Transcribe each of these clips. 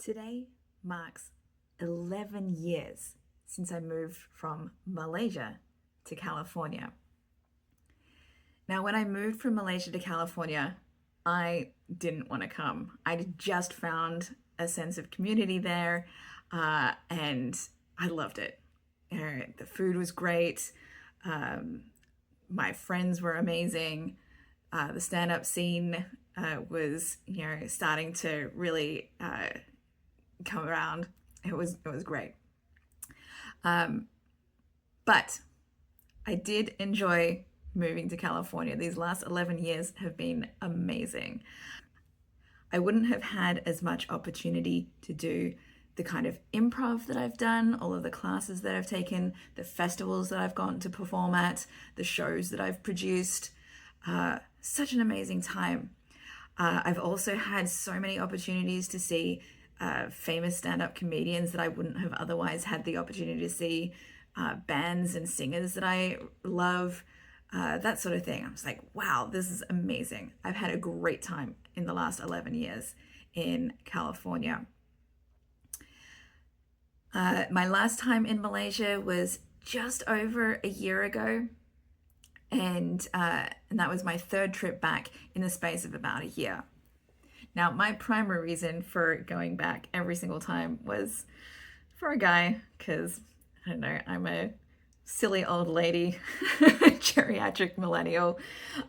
Today marks 11 years since I moved from Malaysia to California. Now, when I moved from Malaysia to California, I didn't want to come. I just found a sense of community there, and I loved it. The food was great. My friends were amazing. The stand-up scene was, starting to really come around. It was great. But I did enjoy moving to California. These last 11 years have been amazing. I wouldn't have had as much opportunity to do the kind of improv that I've done, all of the classes that I've taken, the festivals that I've gone to perform at, the shows that I've produced. Such an amazing time. I've also had so many opportunities to see famous stand-up comedians that I wouldn't have otherwise had the opportunity to see, bands and singers that I love, that sort of thing. I was like, wow, this is amazing. I've had a great time in the last 11 years in California. My last time in Malaysia was just over a year ago, and that was my third trip back in the space of about a year. Now, my primary reason for going back every single time was for a guy, because, I don't know, I'm a silly old lady, geriatric millennial,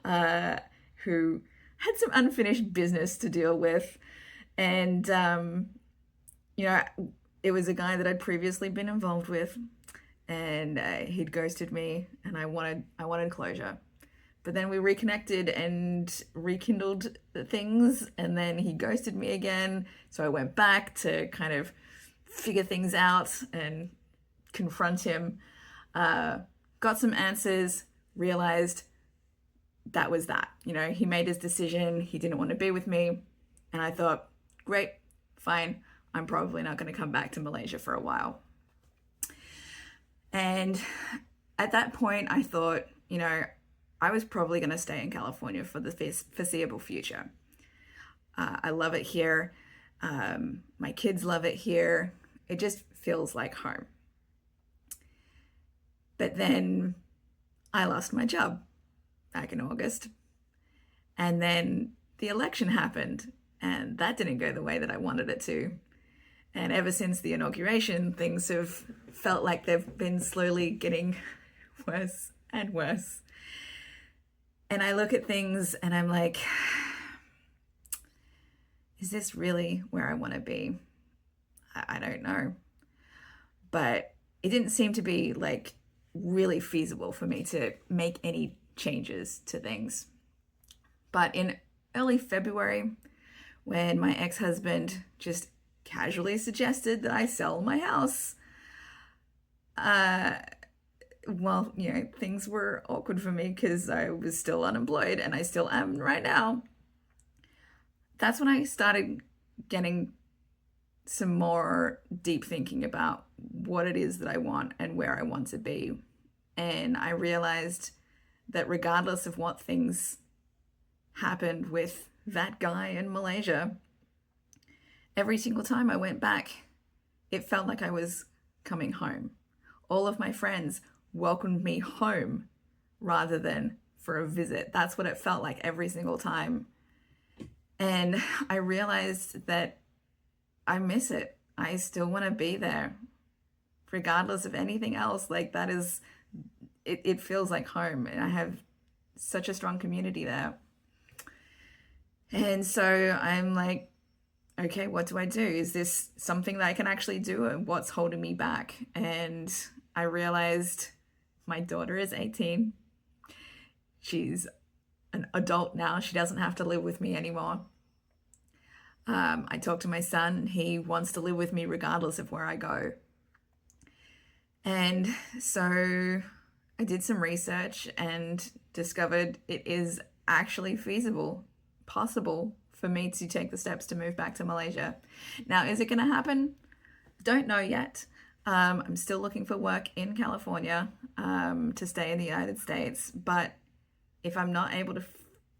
who had some unfinished business to deal with. And, it was a guy that I'd previously been involved with, and he'd ghosted me, and I wanted closure. But then we reconnected and rekindled things, and then he ghosted me again. So I went back to kind of figure things out and confront him. Got some answers, realized that was that. He made his decision. He didn't want to be with me. And I thought, great, fine. I'm probably not going to come back to Malaysia for a while. And at that point, I thought, I was probably going to stay in California for the foreseeable future. I love it here. My kids love it here. It just feels like home. But then I lost my job back in August. And then the election happened, and that didn't go the way that I wanted it to. And ever since the inauguration, things have felt like they've been slowly getting worse and worse. And I look at things and I'm like, is this really where I want to be? I don't know. But it didn't seem to be like really feasible for me to make any changes to things. But in early February, when my ex-husband just casually suggested that I sell my house, things were awkward for me because I was still unemployed, and I still am right now. That's when I started getting some more deep thinking about what it is that I want and where I want to be. And I realized that regardless of what things happened with that guy in Malaysia, every single time I went back, it felt like I was coming home. All of my friends welcomed me home rather than for a visit. That's what it felt like every single time. And I realized that I miss it. I still want to be there, regardless of anything else. Like, that is, it feels like home. And I have such a strong community there. And so I'm like, okay, what do I do? Is this something that I can actually do? And what's holding me back? And I realized my daughter is 18. She's an adult now. She doesn't have to live with me anymore. I talked to my son. He wants to live with me regardless of where I go. And so I did some research and discovered it is actually possible for me to take the steps to move back to Malaysia. Now, is it going to happen? Don't know yet. I'm still looking for work in California to stay in the United States. But if I'm not able to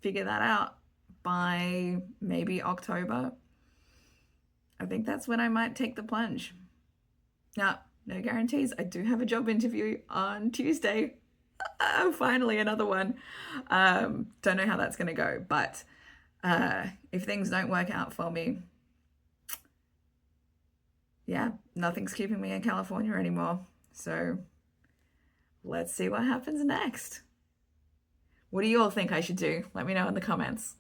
figure that out by maybe October, I think that's when I might take the plunge. Now, no guarantees. I do have a job interview on Tuesday. Finally, another one. Don't know how that's going to go, but if things don't work out for me, yeah, nothing's keeping me in California anymore. So let's see what happens next. What do you all think I should do? Let me know in the comments.